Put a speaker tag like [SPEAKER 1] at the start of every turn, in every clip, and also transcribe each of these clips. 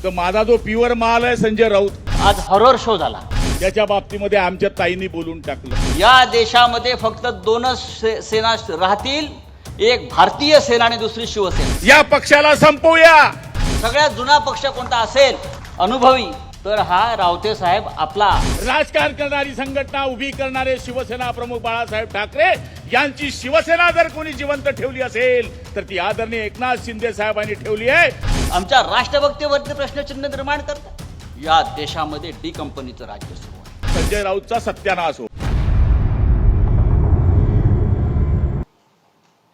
[SPEAKER 1] तर माझा जो प्युअर माल आहे संजय राऊत,
[SPEAKER 2] आज हॉरर शो झाला.
[SPEAKER 1] त्याच्या बाबतीमध्ये आमच्या ताईंनी बोलून टाकलं.
[SPEAKER 2] या देशामध्ये फक्त दोनच सेना राहतील, एक भारतीय सेना आणि दुसरी शिवसेना.
[SPEAKER 1] या पक्षाला संपवूया.
[SPEAKER 2] सगळ्यात जुना पक्ष कोणता असेल अनुभवी, तर हा रावते साहेब आपला.
[SPEAKER 1] राजकारण करणारी संघटना उभी करणारे शिवसेना प्रमुख बाळासाहेब ठाकरे यांची शिवसेना जर कोणी जिवंत ठेवली असेल तर ती आदरणीय एकनाथ शिंदे साहेबांनी ठेवली आहे.
[SPEAKER 2] आमच्या राष्ट्रभक्तीवरती प्रश्नचिन्ह निर्माण करतात. या देशामध्ये डी कंपनीचं राज्य सुरू आहे.
[SPEAKER 1] संजय राऊतचा सत्यानाश हो.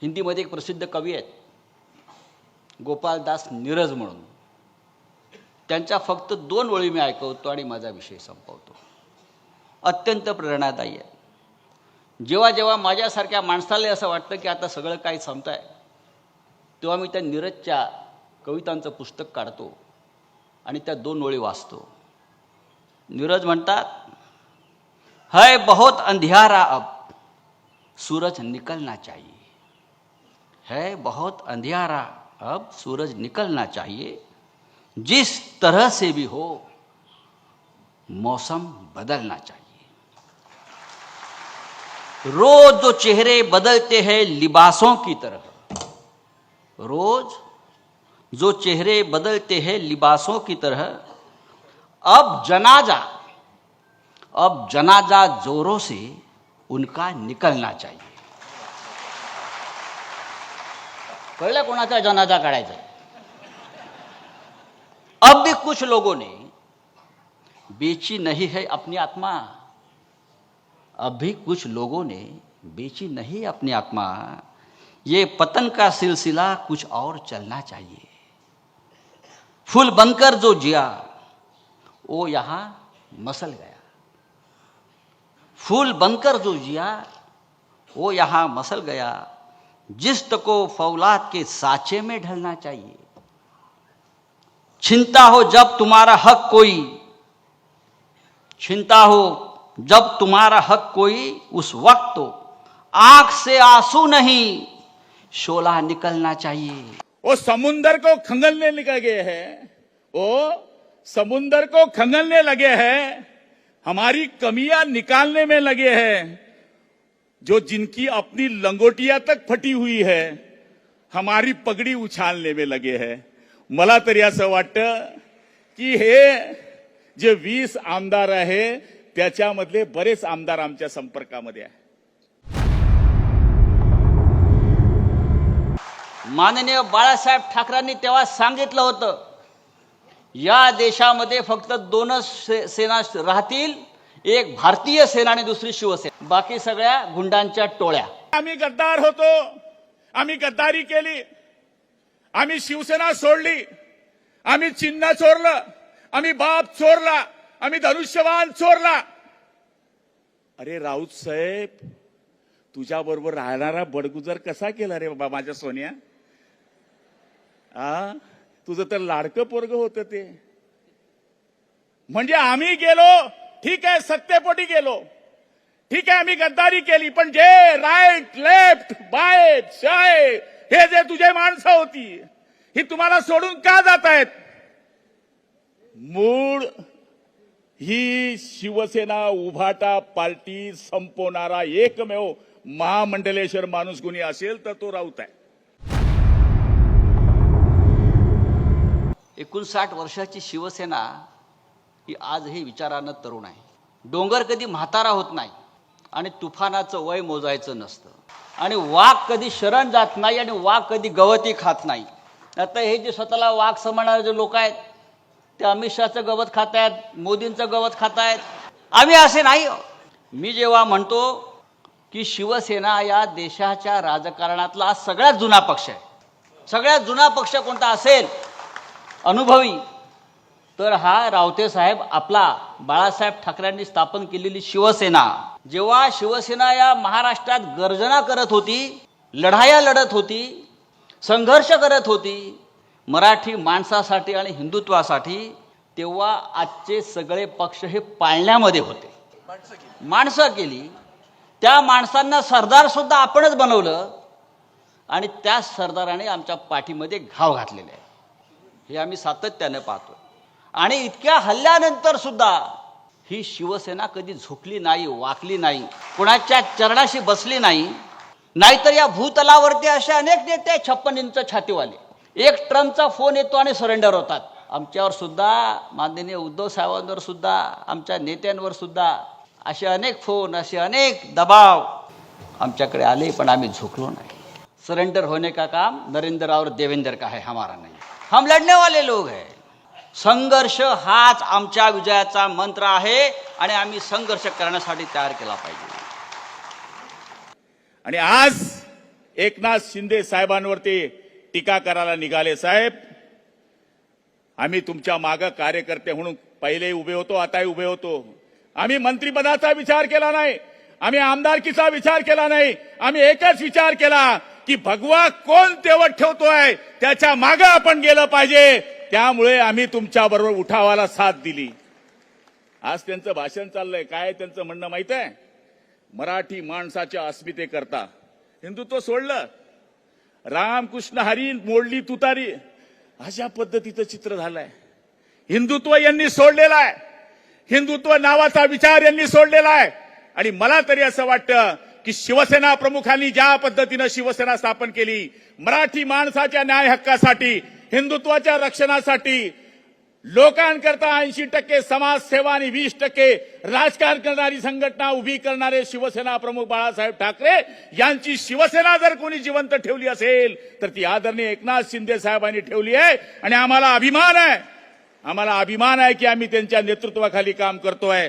[SPEAKER 2] हिंदीमध्ये एक प्रसिद्ध कवी आहेत गोपालदास नीरज म्हणून. त्यांच्या फक्त 2 ओळी मी ऐकवतो आणि माझा विषय संपवतो. अत्यंत प्रेरणादायी आहे. जेव्हा जेव्हा माझ्यासारख्या माणसाला असं वाटतं की आता सगळं काही संपत आहे, तेव्हा मी त्या नीरजच्या कवितांचं पुस्तक काढतो आणि त्या 2 ओळी वाचतो. नीरज म्हणतात, है बहुत अंधियारा अब सूरज निकलना चाहिए. है बहुत अंधियारा अब सूरज निकलना चाहिए. जिस तरह से भी हो मौसम बदलना चाहिए. रोज जो चेहरे बदलते हैं लिबासों की तरह, रोज जो चेहरे बदलते हैं लिबासों की तरह, अब जनाजा जोरों से उनका निकलना चाहिए. कळलं कोणाचा जनाजा काढायचा? अब भी कुछ लोगों ने बेची नहीं है अपनी आत्मा. अब भी कुछ लोगों ने बेची नहीं अपनी आत्मा. ये पतन का सिलसिला कुछ और चलना चाहिए. फूल बनकर जो जिया वो यहां मसल गया. फूल बनकर जो जिया वो यहां मसल गया. जिस्त को फौलाद के साचे में ढलना चाहिए. छीनता हो जब तुम्हारा हक कोई, छीनता हो जब तुम्हारा हक कोई, उस वक्त तो आंख से आंसू नहीं शोला निकलना चाहिए.
[SPEAKER 1] वो समुंदर को खंगलने लगे हैं, वो समुंदर को खंगलने लगे हैं, हमारी कमियां निकालने में लगे हैं. जो जिनकी अपनी लंगोटिया तक फटी हुई है हमारी पगड़ी उछालने में लगे हैं. मला तरी असं वाटतं की हे जे 20 आमदार आहे त्याच्यामधले बरेच आमदार आमच्या संपर्कामध्ये आहे.
[SPEAKER 2] माननीय बाळासाहेब ठाकरेंनी तेव्हा सांगितलं होतं, या देशामध्ये फक्त 2च सेना राहतील, एक भारतीय सेना आणि दुसरी शिवसेना. बाकी सगळ्या गुंडांच्या टोळ्या.
[SPEAKER 1] आम्ही गद्दार होतो, आम्ही गद्दारी केली, आम्ही शिवसेना सोडली, आम्ही चिन्ह चोरलं, आम्ही बाप चोरला, आम्ही धनुष्यबाण चोरला. अरे राऊत साहेब, तुझ्या बरोबर राहणारा बडगुजर कसा केला रे बाबा माझ्या सोन्या. तुझं तर लाडकं पोरग होतं ते. म्हणजे आम्ही गेलो, ठीक आहे, सत्तेपोटी गेलो, ठीक आहे, आम्ही गद्दारी केली, पण जे राईट लेफ्ट बाय शाय हे जे तुझे माणसं होती ही तुम्हाला सोडून का जात आहेत? मूळ ही शिवसेना उभाटा पार्टी संपवणारा एकमेव महामंडलेश्वर माणूस कोणी असेल तर तो राऊत आहे.
[SPEAKER 2] 59 वर्षाची शिवसेना ही आजही विचारानं तरुण आहे. डोंगर कधी म्हातारा होत नाही आणि तुफानाचं वय मोजायचं नसतं. आणि वाघ कधी शरण जात नाही आणि वाघ कधी गवती खात नाही. आता हे जे स्वतःला वाघ समजणारे जे लोक आहेत ते अमित शहाचं गवत खात आहेत, मोदींचं गवत खात आहेत. आम्ही असे नाही. मी जेव्हा म्हणतो की शिवसेना या देशाच्या राजकारणातला सगळ्यात जुना पक्ष आहे, सगळ्यात जुना पक्ष कोणता असेल अनुभवी, तर हा रावते साहेब आपला बाळासाहेब ठाकरेंनी स्थापन केलेली शिवसेना. जेव्हा शिवसेना या महाराष्ट्रात गर्जना करत होती, लढाया लढत होती, संघर्ष करत होती मराठी माणसासाठी आणि हिंदुत्वासाठी, तेव्हा आजचे सगळे पक्ष हे पाळण्यामध्ये होते. माणसं केली. त्या माणसांना सरदार सुद्धा आपणच बनवलं आणि त्या सरदाराने आमच्या पाठीमध्ये घाव घातलेले आहे. हे आम्ही सातत्याने पाहतो. आणि इतक्या हल्ल्यानंतर सुद्धा ही शिवसेना कधी झुकली नाही, वाकली नाही, कुणाच्या चरणाशी बसली नाही. नाहीतर या भूतलावरती असे अनेक नेते आहेत 56 इंच छातीवाले. एक ट्रम्पचा फोन येतो आणि सरेंडर होतात. आमच्यावर सुद्धा, माननीय उद्धव साहेबांवर सुद्धा, आमच्या नेत्यांवर सुद्धा असे अनेक फोन, असे अनेक दबाव आमच्याकडे आले, पण आम्ही झुकलो नाही. सरेंडर होने का काम नरेंद्र और देवेंद्र का है, हमारा नहीं. हम लढने वाले लोग हैं. संघर्ष हाच आमच्या विजयाचा मंत्र आहे आणि आम्ही संघर्ष करण्यासाठी तयार केला पाहिजे.
[SPEAKER 1] आणि आज एकनाथ शिंदे साहेबांवरती टीका करायला निघाले. साहेब, आम्ही तुमच्या मागे कार्यकर्ते म्हणून पहिले उभे होतो, आताही उभे होतो. आम्ही मंत्रिपदाचा विचार केला नाही, आम्ही आमदारकीचा विचार केला नाही. आम्ही एकच विचार केला की भगवा कोण तेवत ठेवतोय त्याच्या मागे आपण गेलं पाहिजे. त्यामुळे आम्ही तुमच्या बरोबर उठावाला साथ दिली. आज त्यांचं भाषण चाललंय. काय त्यांचं म्हणणं माहित आहे? मराठी माणसाच्या अस्मितेकरता हिंदुत्व सोडलं, रामकृष्ण हरी मोडली तुतारी, अशा पद्धतीचं चित्र झालंय. हिंदुत्व यांनी सोडलेलं आहे, हिंदुत्व नावाचा विचार यांनी सोडलेला आहे. आणि मला तरी असं वाटतं की शिवसेना प्रमुखांनी ज्या पद्धतीनं शिवसेना स्थापन केली, मराठी माणसाच्या न्याय हक्कासाठी, हिंदुत्वाच्या रक्षणासाठी, लोकांकरता 80% समाजसेवा आणि 20% राजकारण करणारी संघटना उभी करणारे शिवसेना प्रमुख बाळासाहेब ठाकरे यांची शिवसेना जर कोणी जिवंत ठेवली असेल तर ती आदरणीय एकनाथ शिंदे साहेबांनी ठेवली आहे. आणि आम्हाला अभिमान आहे, आम्हाला अभिमान आहे की आम्ही त्यांच्या नेतृत्वाखाली काम करतोय.